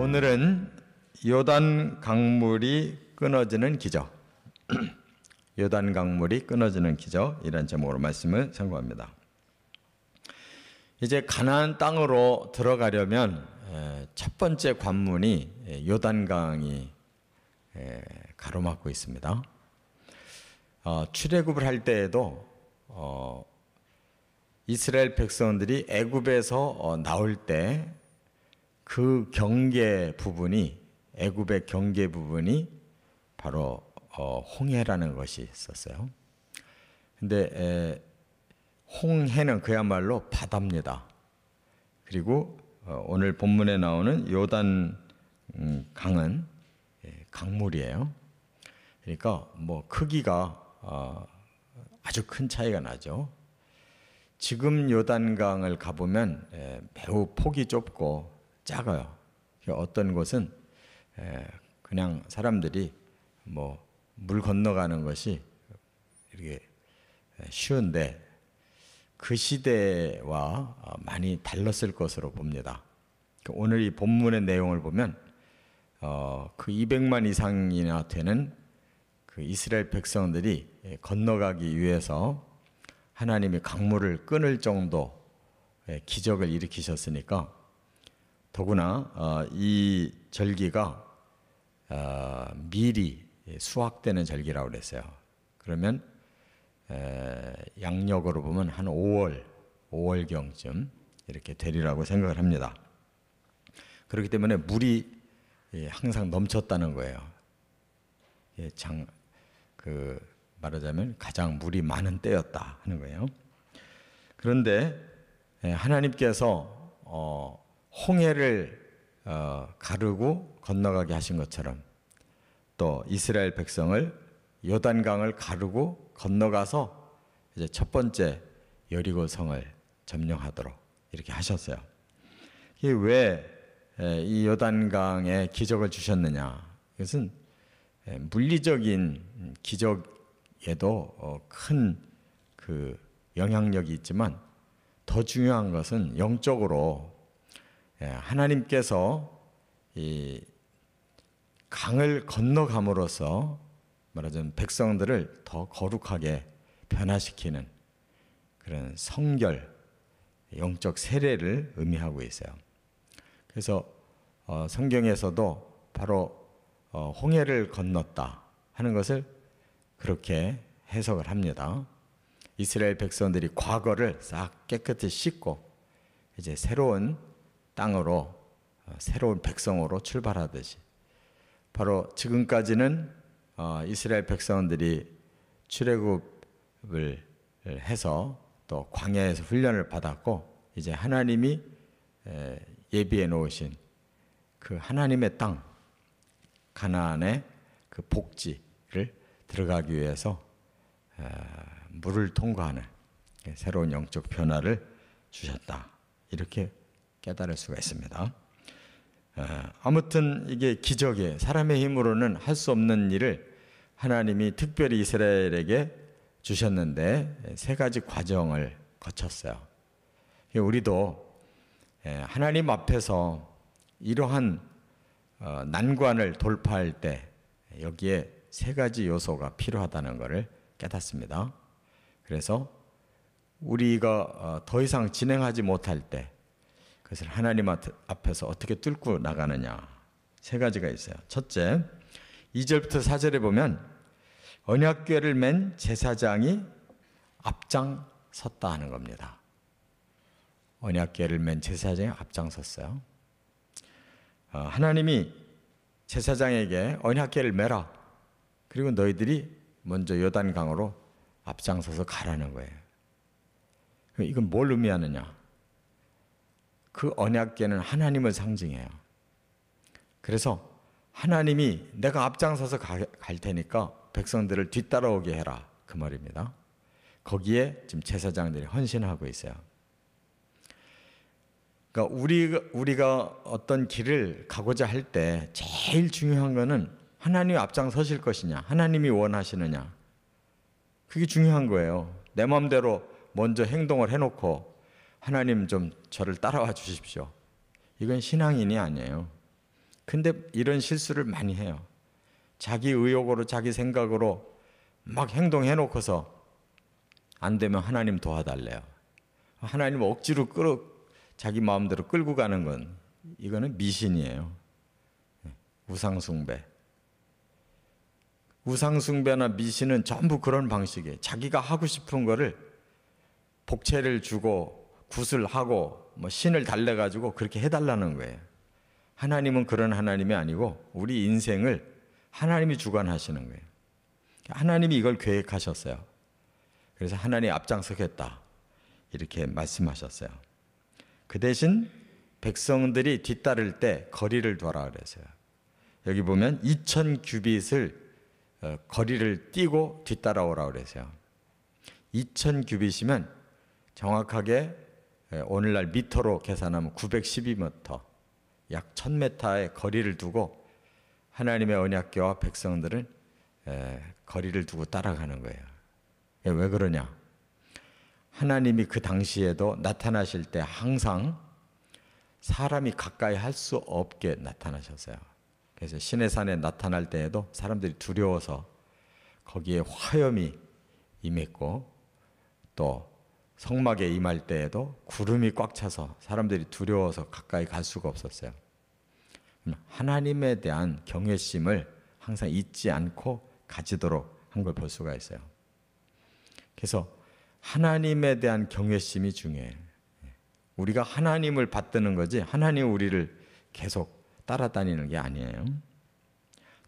오늘은 요단 강물이 끊어지는 기적, 요단 강물이 끊어지는 기적, 이런 제목으로 말씀을 선고합니다. 이제 가나안 땅으로 들어가려면 첫 번째 관문이 요단강이 가로막고 있습니다. 출애굽을 할 때에도 이스라엘 백성들이 애굽에서 나올 때 그 경계 부분이, 애굽의 경계 부분이 바로 홍해라는 것이 있었어요. 근데 홍해는 그야말로 바다입니다. 그리고 오늘 본문에 나오는 요단 강은 강물이에요. 그러니까 뭐 크기가 아주 큰 차이가 나죠. 지금 요단강을 가보면 매우 폭이 좁고 작아요. 어떤 곳은 그냥 사람들이 뭐 물 건너가는 것이 이렇게 쉬운데 그 시대와 많이 달랐을 것으로 봅니다. 오늘 이 본문의 내용을 보면 그 200만 이상이나 되는 그 이스라엘 백성들이 건너가기 위해서 하나님이 강물을 끊을 정도의 기적을 일으키셨으니까 더구나 이 절기가 미리 수확되는 절기라고 그랬어요. 그러면 양력으로 보면 한 5월경쯤 이렇게 되리라고 생각을 합니다. 그렇기 때문에 물이 항상 넘쳤다는 거예요. 말하자면 가장 물이 많은 때였다 하는 거예요. 그런데 하나님께서 홍해를 가르고 건너가게 하신 것처럼 또 이스라엘 백성을 요단강을 가르고 건너가서 이제 첫 번째 여리고 성을 점령하도록 이렇게 하셨어요. 이게 왜 이 요단강에 기적을 주셨느냐? 이것은 물리적인 기적에도 큰 그 영향력이 있지만 더 중요한 것은 영적으로 하나님께서 이 강을 건너감으로써 말하자면 백성들을 더 거룩하게 변화시키는 그런 성결, 영적 세례를 의미하고 있어요. 그래서 성경에서도 바로 홍해를 건넜다 하는 것을 그렇게 해석을 합니다. 이스라엘 백성들이 과거를 싹 깨끗이 씻고 이제 새로운 땅으로, 새로운 백성으로 출발하듯이 바로 지금까지는 이스라엘 백성들이 출애굽을 해서 또 광야에서 훈련을 받았고 이제 하나님이 예비해 놓으신 그 하나님의 땅 가나안의 그 복지를 들어가기 위해서 물을 통과하는 새로운 영적 변화를 주셨다. 이렇게 깨달을 수가 있습니다. 아무튼 이게 기적이에요. 사람의 힘으로는 할 수 없는 일을 하나님이 특별히 이스라엘에게 주셨는데 세 가지 과정을 거쳤어요. 우리도 하나님 앞에서 이러한 난관을 돌파할 때 여기에 세 가지 요소가 필요하다는 것을 깨닫습니다. 그래서 우리가 더 이상 진행하지 못할 때 그것을 하나님 앞에서 어떻게 뚫고 나가느냐, 세 가지가 있어요. 첫째, 2절부터 4절에 보면 언약궤를 맨 제사장이 앞장섰다 하는 겁니다. 언약궤를 맨 제사장이 앞장섰어요. 하나님이 제사장에게 언약궤를 매라. 그리고 너희들이 먼저 요단강으로 앞장서서 가라는 거예요. 이건 뭘 의미하느냐? 그 언약궤는 하나님을 상징해요. 그래서 하나님이 내가 앞장서서 갈 테니까 백성들을 뒤따라오게 해라. 그 말입니다. 거기에 지금 제사장들이 헌신하고 있어요. 그러니까 우리가 어떤 길을 가고자 할 때 제일 중요한 거는 하나님이 앞장서실 것이냐, 하나님이 원하시느냐. 그게 중요한 거예요. 내 마음대로 먼저 행동을 해놓고 하나님 좀 저를 따라와 주십시오. 이건 신앙인이 아니에요. 근데 이런 실수를 많이 해요. 자기 의욕으로 자기 생각으로 막 행동해 놓고서 안 되면 하나님 도와달래요. 하나님 억지로 자기 마음대로 끌고 가는 건 이거는 미신이에요. 우상숭배. 우상숭배나 미신은 전부 그런 방식이에요. 자기가 하고 싶은 거를 복채를 주고 구슬하고 뭐 신을 달래가지고 그렇게 해달라는 거예요. 하나님은 그런 하나님이 아니고 우리 인생을 하나님이 주관하시는 거예요. 하나님이 이걸 계획하셨어요. 그래서 하나님이 앞장서겠다 이렇게 말씀하셨어요. 그 대신 백성들이 뒤따를 때 거리를 둬라 그랬어요. 여기 보면 2000규빗을 거리를 띄고 뒤따라오라 그랬어요. 2000규빗이면 정확하게 오늘날 미터로 계산하면 912m, 약 1000m의 거리를 두고 하나님의 언약궤와 백성들은 거리를 두고 따라가는 거예요. 왜 그러냐? 하나님이 그 당시에도 나타나실 때 항상 사람이 가까이 할 수 없게 나타나셨어요. 그래서 시내산에 나타날 때에도 사람들이 두려워서 거기에 화염이 임했고, 또 성막에 임할 때에도 구름이 꽉 차서 사람들이 두려워서 가까이 갈 수가 없었어요. 하나님에 대한 경외심을 항상 잊지 않고 가지도록 한 걸 볼 수가 있어요. 그래서 하나님에 대한 경외심이 중요해요. 우리가 하나님을 받드는 거지 하나님이 우리를 계속 따라다니는 게 아니에요.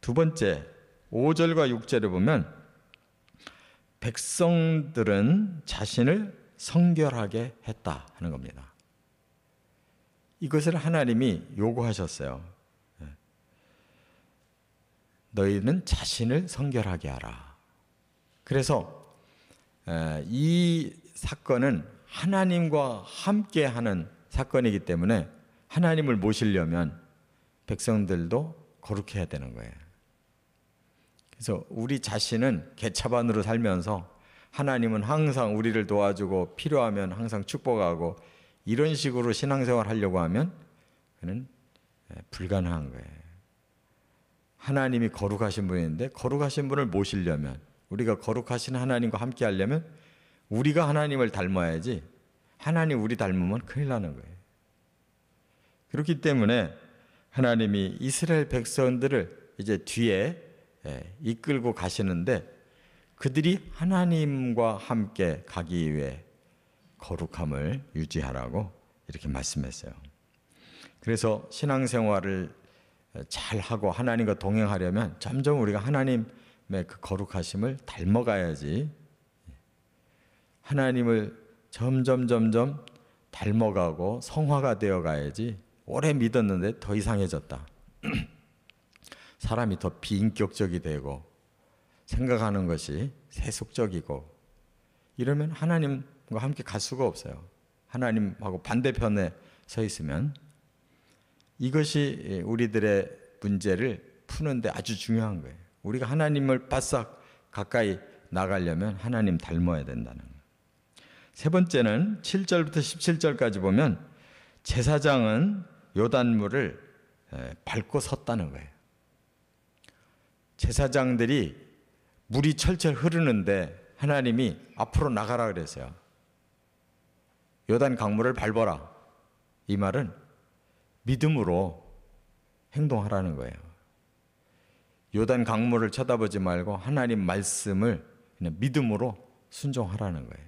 두 번째, 5절과 6절에 보면 백성들은 자신을 성결하게 했다 하는 겁니다. 이것을 하나님이 요구하셨어요. 너희는 자신을 성결하게 하라. 그래서 이 사건은 하나님과 함께 하는 사건이기 때문에 하나님을 모시려면 백성들도 거룩해야 되는 거예요. 그래서 우리 자신은 개차반으로 살면서 하나님은 항상 우리를 도와주고 필요하면 항상 축복하고 이런 식으로 신앙생활 하려고 하면 그는 불가능한 거예요. 하나님이 거룩하신 분인데 거룩하신 분을 모시려면, 우리가 거룩하신 하나님과 함께 하려면 우리가 하나님을 닮아야지 하나님 우리 닮으면 큰일 나는 거예요. 그렇기 때문에 하나님이 이스라엘 백성들을 이제 뒤에 이끌고 가시는데 그들이 하나님과 함께 가기 위해 거룩함을 유지하라고 이렇게 말씀했어요. 그래서 신앙생활을 잘하고 하나님과 동행하려면 점점 우리가 하나님의 그 거룩하심을 닮아가야지, 하나님을 점점 닮아가고 성화가 되어가야지. 오래 믿었는데 더 이상해졌다. 사람이 더 비인격적이 되고 생각하는 것이 세속적이고 이러면 하나님과 함께 갈 수가 없어요. 하나님하고 반대편에 서 있으면. 이것이 우리들의 문제를 푸는데 아주 중요한 거예요. 우리가 하나님을 바싹 가까이 나가려면 하나님 닮아야 된다는 거예요. 세 번째는 7절부터 17절까지 보면 제사장은 요단물을 밟고 섰다는 거예요. 제사장들이 물이 철철 흐르는데 하나님이 앞으로 나가라 그랬어요. 요단 강물을 밟아라. 이 말은 믿음으로 행동하라는 거예요. 요단 강물을 쳐다보지 말고 하나님 말씀을 그냥 믿음으로 순종하라는 거예요.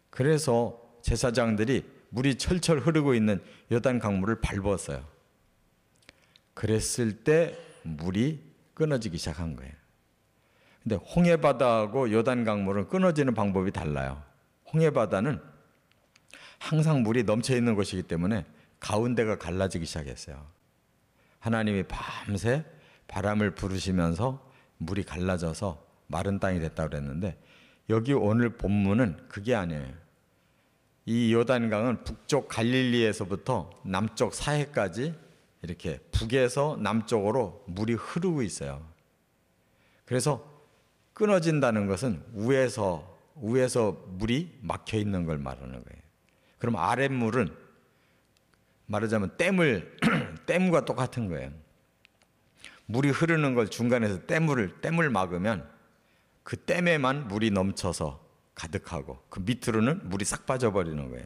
그래서 제사장들이 물이 철철 흐르고 있는 요단 강물을 밟았어요. 그랬을 때 물이 끊어지기 시작한 거예요. 근데 홍해바다하고 요단 강물은 끊어지는 방법이 달라요. 홍해바다는 항상 물이 넘쳐 있는 곳이기 때문에 가운데가 갈라지기 시작했어요. 하나님이 밤새 바람을 부르시면서 물이 갈라져서 마른 땅이 됐다고 그랬는데 여기 오늘 본문은 그게 아니에요. 이 요단강은 북쪽 갈릴리에서부터 남쪽 사해까지 이렇게 북에서 남쪽으로 물이 흐르고 있어요. 그래서 끊어진다는 것은 위에서 물이 막혀 있는 걸 말하는 거예요. 그럼 아랫물은 말하자면 댐과 똑같은 거예요. 물이 흐르는 걸 중간에서 댐을 막으면 그 댐에만 물이 넘쳐서 가득하고 그 밑으로는 물이 싹 빠져버리는 거예요.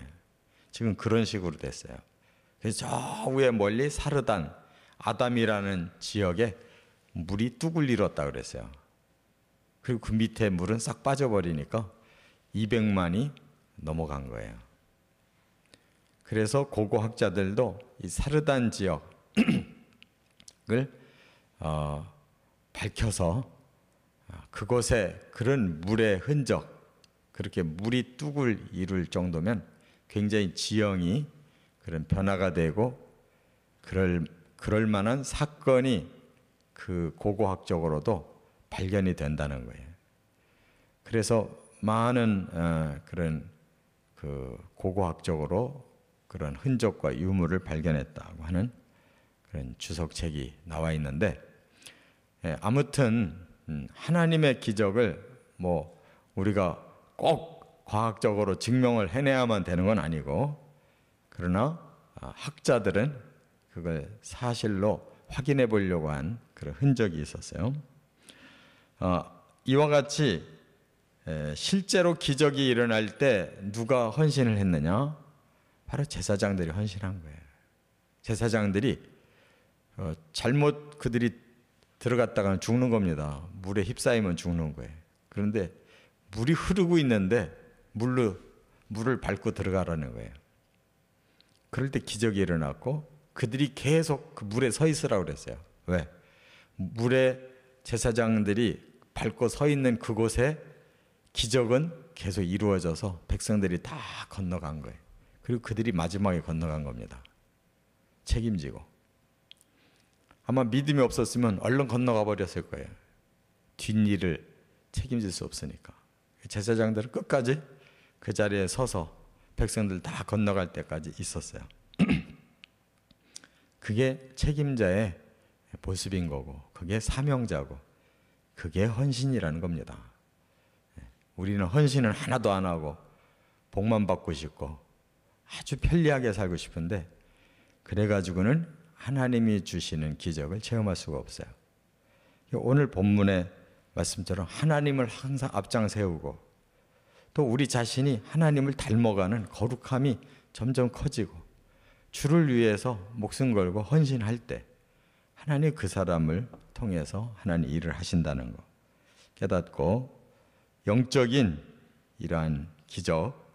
지금 그런 식으로 됐어요. 그래서 저 위에 멀리 사르단, 아담이라는 지역에 물이 뚝을 이뤘다 그랬어요. 그리고 그 밑에 물은 싹 빠져버리니까 200만이 넘어간 거예요. 그래서 고고학자들도 이 사르단 지역을 밝혀서 그곳에 그런 물의 흔적, 그렇게 물이 뚝을 이룰 정도면 굉장히 지형이 그런 변화가 되고 그럴 만한 사건이 그 고고학적으로도 발견이 된다는 거예요. 그래서 많은 그런 그 고고학적으로 그런 흔적과 유물을 발견했다고 하는 그런 주석책이 나와 있는데, 아무튼 하나님의 기적을 뭐 우리가 꼭 과학적으로 증명을 해내야만 되는 건 아니고, 그러나 학자들은 그걸 사실로 확인해 보려고 한 그런 흔적이 있었어요. 이와 같이 실제로 기적이 일어날 때 누가 헌신을 했느냐? 바로 제사장들이 헌신한 거예요. 제사장들이 잘못 그들이 들어갔다가는 죽는 겁니다. 물에 휩싸이면 죽는 거예요. 그런데 물이 흐르고 있는데 물을 밟고 들어가라는 거예요. 그럴 때 기적이 일어났고 그들이 계속 그 물에 서 있으라고 그랬어요. 왜? 물에 제사장들이 밟고 서 있는 그곳에 기적은 계속 이루어져서 백성들이 다 건너간 거예요. 그리고 그들이 마지막에 건너간 겁니다. 책임지고. 아마 믿음이 없었으면 얼른 건너가 버렸을 거예요. 뒷일을 책임질 수 없으니까. 제사장들은 끝까지 그 자리에 서서 백성들 다 건너갈 때까지 있었어요. 그게 책임자의 모습인 거고, 그게 사명자고, 그게 헌신이라는 겁니다. 우리는 헌신을 하나도 안 하고 복만 받고 싶고 아주 편리하게 살고 싶은데, 그래가지고는 하나님이 주시는 기적을 체험할 수가 없어요. 오늘 본문의 말씀처럼 하나님을 항상 앞장 세우고 또 우리 자신이 하나님을 닮아가는 거룩함이 점점 커지고 주를 위해서 목숨 걸고 헌신할 때 하나님 그 사람을 통해서 하나님 일을 하신다는 거 깨닫고, 영적인 이러한 기적,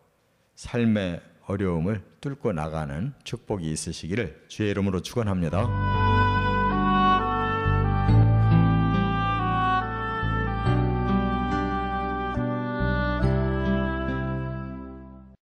삶의 어려움을 뚫고 나가는 축복이 있으시기를 주의 이름으로 축원합니다.